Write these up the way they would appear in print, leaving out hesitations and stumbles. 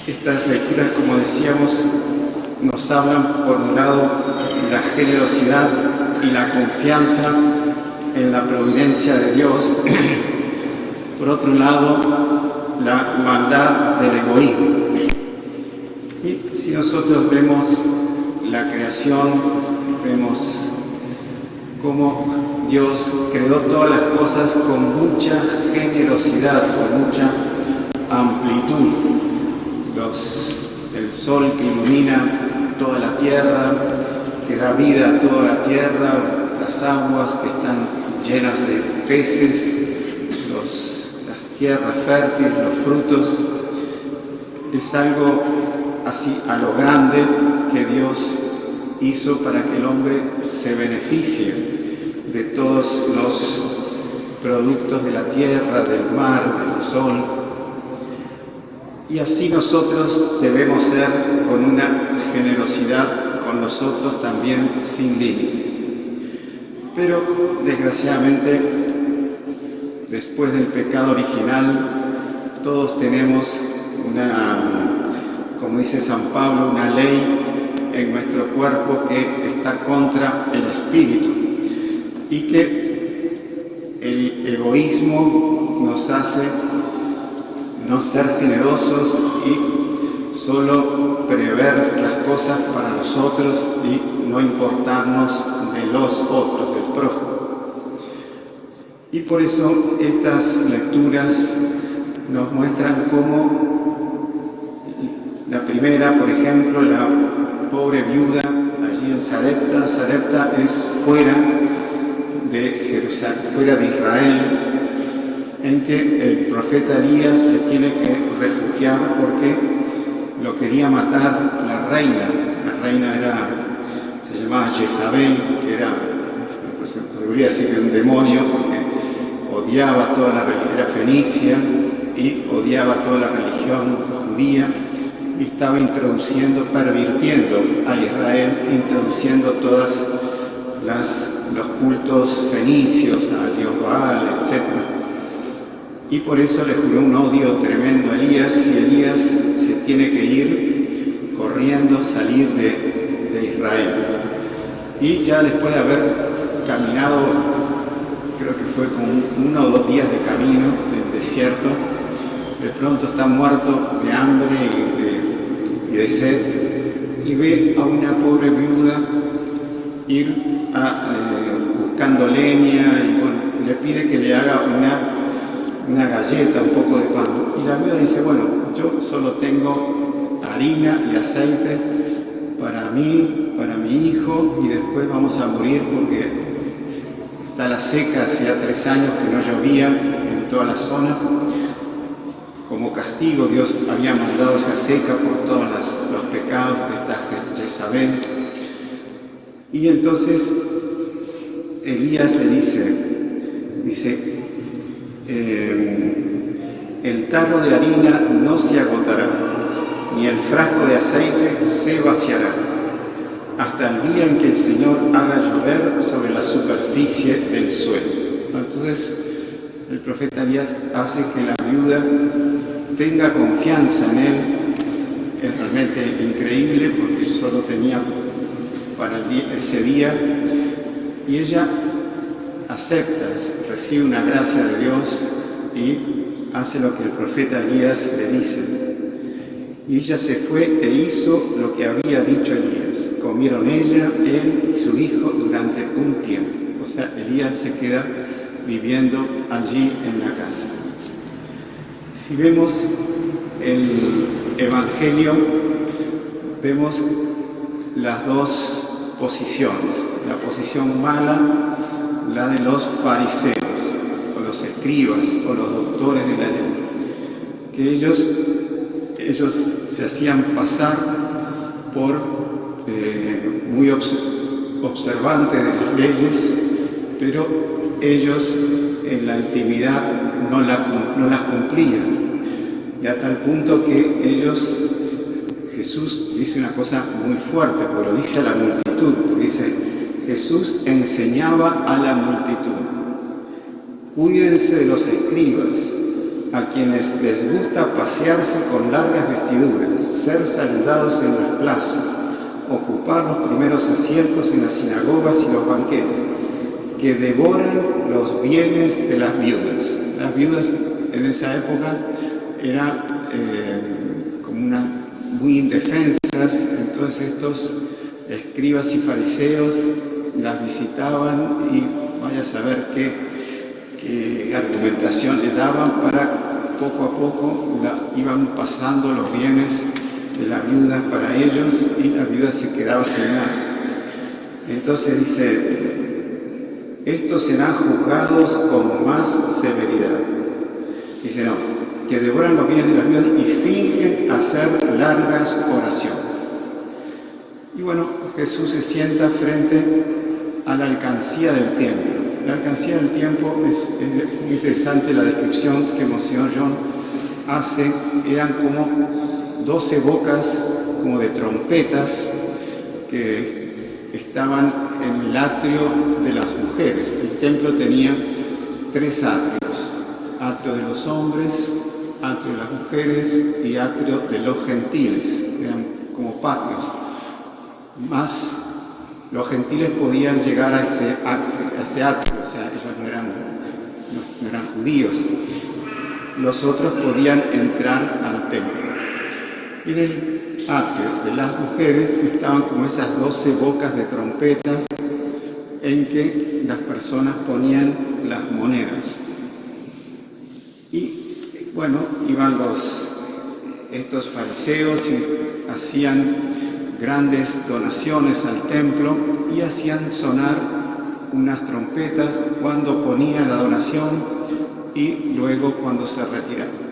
Estas lecturas, como decíamos, nos hablan, por un lado, de la generosidad y la confianza en la providencia de Dios. Por otro lado, la maldad del egoísmo. Y si nosotros vemos la creación, vemos cómo Dios creó todas las cosas con mucha generosidad, con mucha amplitud. El sol que ilumina toda la tierra, que da vida a toda la tierra, las aguas que están llenas de peces, las tierras fértiles, los frutos. Es algo así a lo grande que Dios hizo para que el hombre se beneficie de todos los productos de la tierra, del mar, del sol. Y así nosotros debemos ser con una generosidad con nosotros también sin límites. Pero desgraciadamente, después del pecado original, todos tenemos como dice San Pablo, una ley en nuestro cuerpo que está contra el espíritu y que el egoísmo nos hace no ser generosos y solo prever las cosas para nosotros y no importarnos de los otros, del prójimo. Y por eso estas lecturas nos muestran cómo la primera, por ejemplo, la pobre viuda allí en Sarepta. Sarepta es fuera de Jerusalén, fuera de Israel, en que el profeta Elías se tiene que refugiar porque lo quería matar la reina. La reina se llamaba Jezabel, que era, pues se podría decir que un demonio, porque odiaba toda la religión, era fenicia y odiaba toda la religión judía y estaba pervirtiendo a Israel, introduciendo todos los cultos fenicios, a Dios Baal, etc. Y por eso le juró un odio tremendo a Elías, y Elías se tiene que ir corriendo, salir de Israel. Y ya después de haber caminado, creo que fue como 1 o 2 días de camino del desierto, de pronto está muerto de hambre y de sed, y ve a una pobre viuda ir buscando leña, y bueno, le pide que le haga una galleta, un poco de pan. Y la viuda dice, bueno, yo solo tengo harina y aceite para mí, para mi hijo, y después vamos a morir porque está la seca, hacía 3 años que no llovía en toda la zona. Como castigo, Dios había mandado esa seca por todos los pecados de esta Jezabel. Y entonces Elías le dice, el tarro de harina no se agotará, ni el frasco de aceite se vaciará, hasta el día en que el Señor haga llover sobre la superficie del suelo. Entonces, el profeta Elías hace que la viuda tenga confianza en él. Es realmente increíble porque solo tenía para ese día, y ella acepta, recibe una gracia de Dios y hace lo que el profeta Elías le dice. Y ella se fue e hizo lo que había dicho Elías. Comieron ella, él y su hijo durante un tiempo. O sea, Elías se queda viviendo allí en la casa. Si vemos el Evangelio, vemos las dos posiciones. La posición mala, la de los fariseos, o los escribas, o los doctores de la ley, que ellos se hacían pasar por muy observantes de las leyes, pero ellos en la intimidad no las cumplían, y a tal punto que Jesús dice una cosa muy fuerte, pero lo dice a la multitud, porque dice, Jesús enseñaba a la multitud, cuídense de los escribas, a quienes les gusta pasearse con largas vestiduras, ser saludados en las plazas, ocupar los primeros asientos en las sinagogas y los banquetes, que devoran los bienes de las viudas. Las viudas en esa época eran muy indefensas, entonces estos escribas y fariseos las visitaban y vaya a saber qué argumentación le daban para poco a poco iban pasando los bienes de la viuda para ellos y la viuda se quedaba sin nada. Entonces dice, estos serán juzgados con más severidad. Dice, no, que devoran los bienes de las viudas y fingen hacer largas oraciones. Y bueno, Jesús se sienta frente a la alcancía del templo. La alcancía del templo es muy interesante la descripción que Monseñor John hace. Eran como 12 bocas como de trompetas que estaban en el atrio de las mujeres. El templo tenía 3 atrios: atrio de los hombres, atrio de las mujeres y atrio de los gentiles. Eran como patios. Más los gentiles podían llegar a ese atrio, o sea, ellos no eran judíos. Los otros podían entrar al templo. Y en el atrio de las mujeres estaban como esas 12 bocas de trompetas en que las personas ponían las monedas. Y bueno, iban estos fariseos y hacían grandes donaciones al templo y hacían sonar unas trompetas cuando ponían la donación y luego cuando se retiraban.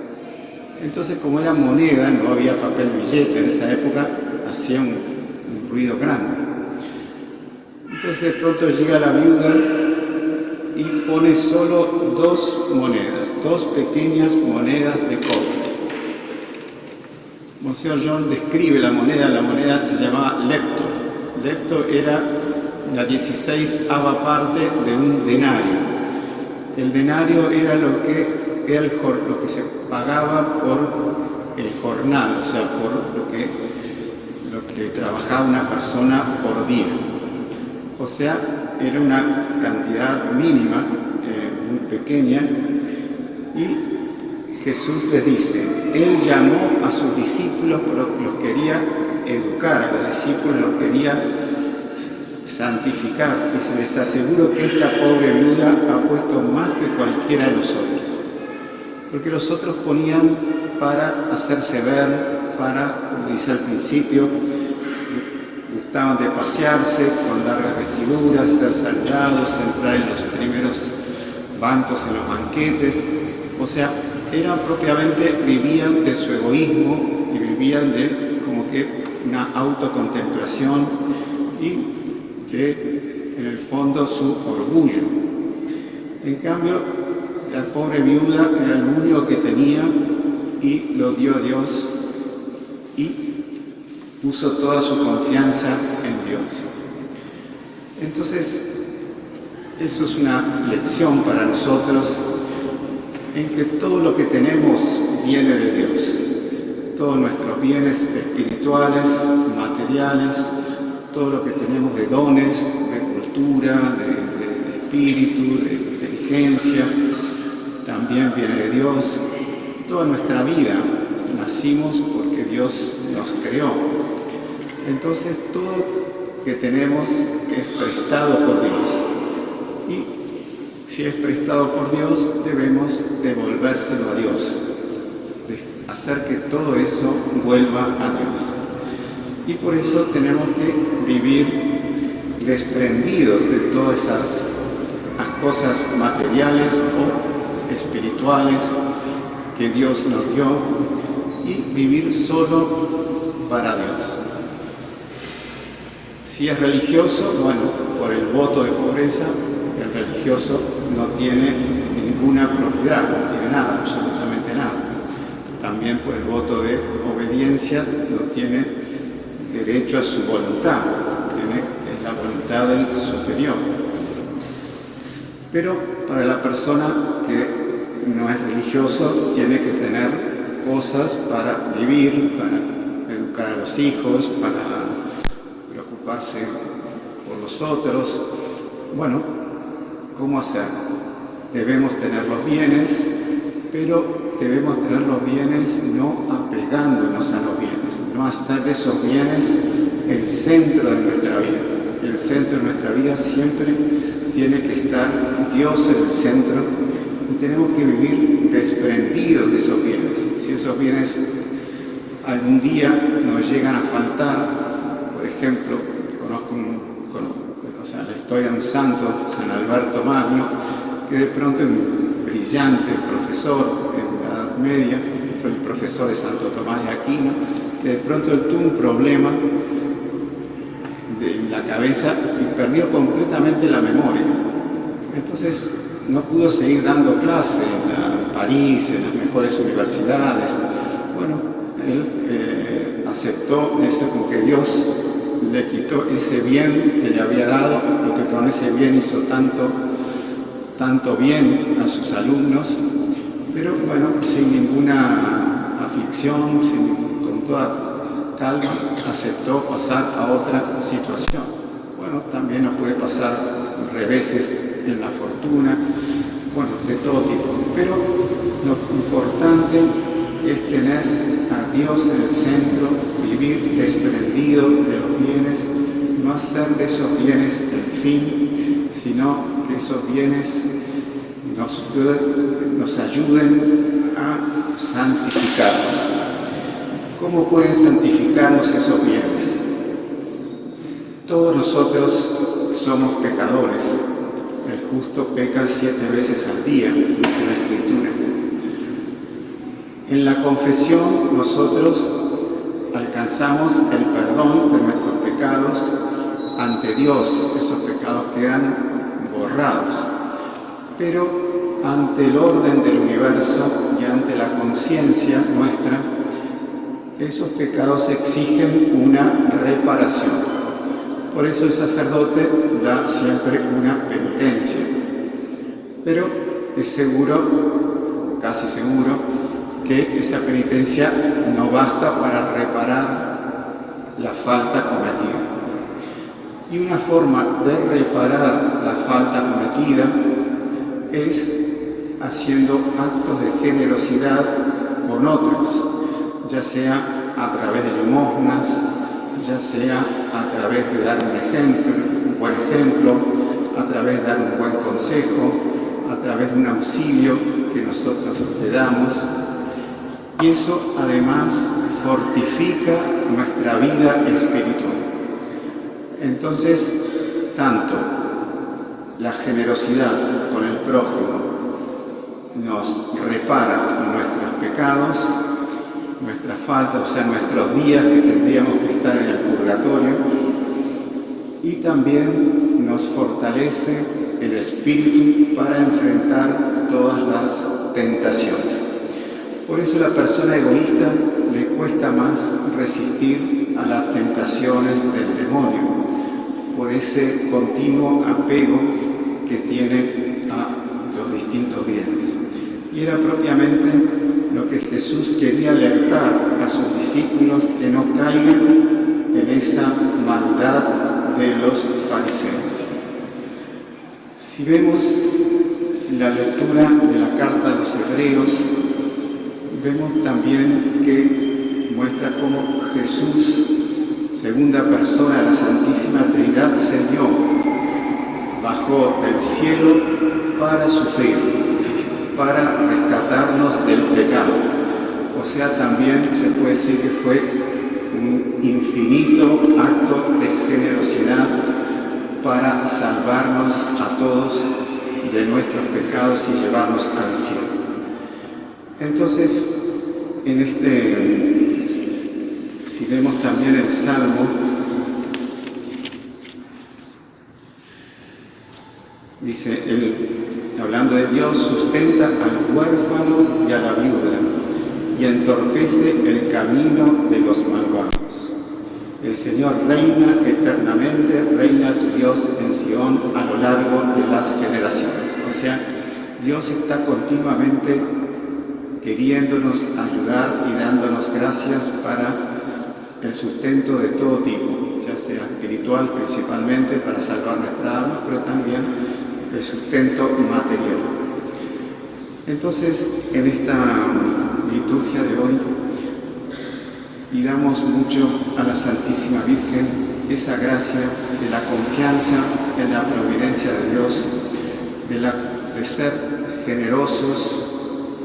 Entonces, como era moneda, no había papel billete en esa época, hacía un ruido grande. Entonces de pronto llega la viuda y pone solo 2 monedas, 2 pequeñas monedas de cobre. Monseñor John describe la moneda se llamaba lepto. Lepto era la 16ª parte de un denario. El denario era lo que se pagaba por el jornal, o sea, por lo que trabajaba una persona por día. O sea, era una cantidad mínima, muy pequeña, y Jesús les dice, Él llamó a sus discípulos, pero los quería educar, a los discípulos los quería santificar. Y les aseguro que esta pobre viuda ha puesto más que cualquiera de los otros. Porque los otros ponían para hacerse ver, como dice al principio, gustaban de pasearse con largas vestiduras, ser saludados, entrar en los primeros bancos en los banquetes. O sea, vivían de su egoísmo y vivían de como que una autocontemplación y en el fondo su orgullo. En cambio, la pobre viuda era lo único que tenía y lo dio a Dios y puso toda su confianza en Dios. Entonces, eso es una lección para nosotros en que todo lo que tenemos viene de Dios. Todos nuestros bienes espirituales, materiales, todo lo que tenemos de dones, de cultura, de espíritu, de inteligencia, también viene de Dios. Toda nuestra vida nacimos porque Dios nos creó. Entonces todo que tenemos es prestado por Dios. Y si es prestado por Dios, debemos devolvérselo a Dios, hacer que todo eso vuelva a Dios. Y por eso tenemos que vivir desprendidos de todas esas cosas materiales o espirituales que Dios nos dio y vivir solo para Dios. Si es religioso, bueno, por el voto de pobreza, el religioso no tiene ninguna propiedad, no tiene nada, absolutamente nada. También por el voto de obediencia no tiene derecho a su voluntad, es la voluntad del superior. Pero para la persona que no es religioso tiene que tener cosas para vivir, para educar a los hijos, para preocuparse por los otros. Bueno, ¿cómo hacer? Debemos tener los bienes, pero debemos tener los bienes no apegándonos a los bienes, no hacer de esos bienes el centro de nuestra vida. El centro de nuestra vida siempre tiene que estar Dios en el centro y tenemos que vivir desprendidos de esos bienes. Si esos bienes algún día nos llegan a faltar, por ejemplo, conozco la historia de un santo, San Alberto Magno, que de pronto un brillante profesor en la Edad Media, fue el profesor de Santo Tomás de Aquino, que de pronto él tuvo un problema en la cabeza y perdió completamente la memoria. Entonces no pudo seguir dando clase en París, en las mejores universidades. Bueno, él aceptó eso, como que Dios le quitó ese bien que le había dado y que con ese bien hizo tanto bien a sus alumnos, pero bueno, sin ninguna aflicción, con toda calma, aceptó pasar a otra situación. Bueno, también nos puede pasar reveses en la fortuna, bueno, de todo tipo, pero lo importante es tener a Dios en el centro, vivir desprendido de los bienes, no hacer de esos bienes el fin, sino que esos bienes nos ayuden a santificarnos. ¿Cómo pueden santificarnos esos bienes? Todos nosotros somos pecadores. El justo peca 7 veces al día, dice la Escritura. En la confesión nosotros alcanzamos el perdón de nuestros pecados ante Dios. Esos pecados quedan borrados. Pero ante el orden del universo y ante la conciencia nuestra, esos pecados exigen una reparación. Por eso el sacerdote da siempre una penitencia. Pero es seguro, casi seguro, que esa penitencia no basta para reparar la falta cometida. Y una forma de reparar la falta cometida es haciendo actos de generosidad con otros, ya sea a través de limosnas, ya sea a través de dar un buen ejemplo, a través de dar un buen consejo, a través de un auxilio que nosotros le damos. Y eso además fortifica nuestra vida espiritual. Entonces, tanto la generosidad con el prójimo nos repara nuestros pecados, nuestras faltas, o sea, nuestros días que tendríamos que estar en el purgatorio, y también nos fortalece el espíritu para enfrentar todas las tentaciones. Por eso a la persona egoísta le cuesta más resistir a las tentaciones del demonio, por ese continuo apego que tiene a los distintos bienes. Y era propiamente lo que Jesús quería alertar a sus discípulos, que no caigan en esa maldad de los fariseos. Si vemos la lectura de la carta de los Hebreos, vemos también que muestra cómo Jesús, segunda persona de la Santísima Trinidad, se dio, bajó del cielo para sufrir, para rescatarnos del pecado. O sea, también se puede decir que fue un infinito acto de generosidad para salvarnos a todos de nuestros pecados y llevarnos al cielo. Entonces, si vemos también el Salmo, dice, hablando de Dios, sustenta al huérfano y a la viuda, y entorpece el camino de los malvados. El Señor reina eternamente, reina tu Dios en Sion a lo largo de las generaciones. O sea, Dios está continuamente queriéndonos ayudar y dándonos gracias para el sustento de todo tipo, ya sea espiritual principalmente para salvar nuestra alma, pero también el sustento material. Entonces, en esta liturgia de hoy, pidamos mucho a la Santísima Virgen esa gracia de la confianza en la providencia de Dios, de ser generosos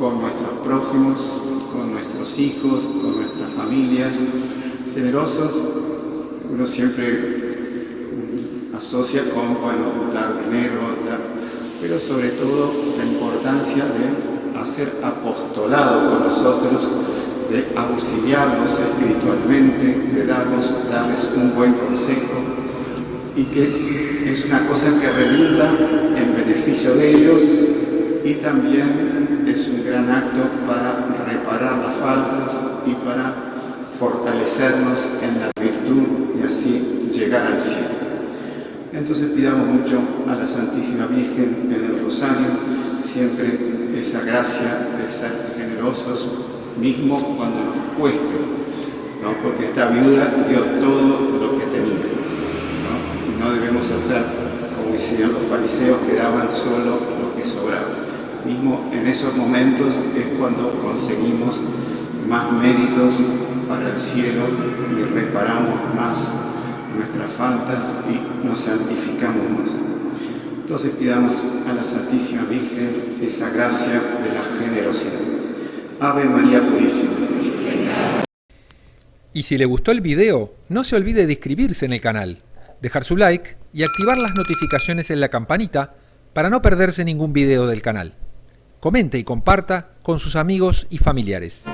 con nuestros prójimos, con nuestros hijos, con nuestras familias. Generosos, uno siempre asocia con, dar dinero, pero sobre todo la importancia de hacer apostolado con los otros, de auxiliarlos espiritualmente, de darles un buen consejo, y que es una cosa que redunda en beneficio de ellos y también es un gran acto para reparar las faltas y para fortalecernos en la virtud y así llegar al cielo. Entonces pidamos mucho a la Santísima Virgen en el Rosario, siempre esa gracia de ser generosos, mismo cuando nos cueste, ¿no? Porque esta viuda dio todo lo que tenía, ¿no? No debemos hacer como hicieron los fariseos, que daban solo lo que sobraba. Mismo en esos momentos es cuando conseguimos más méritos para el cielo y reparamos más nuestras faltas y nos santificamos más. Entonces pidamos a la Santísima Virgen esa gracia de la generosidad. Ave María Purísima. Y si le gustó el video, no se olvide de inscribirse en el canal, dejar su like y activar las notificaciones en la campanita para no perderse ningún video del canal. Comente y comparta con sus amigos y familiares.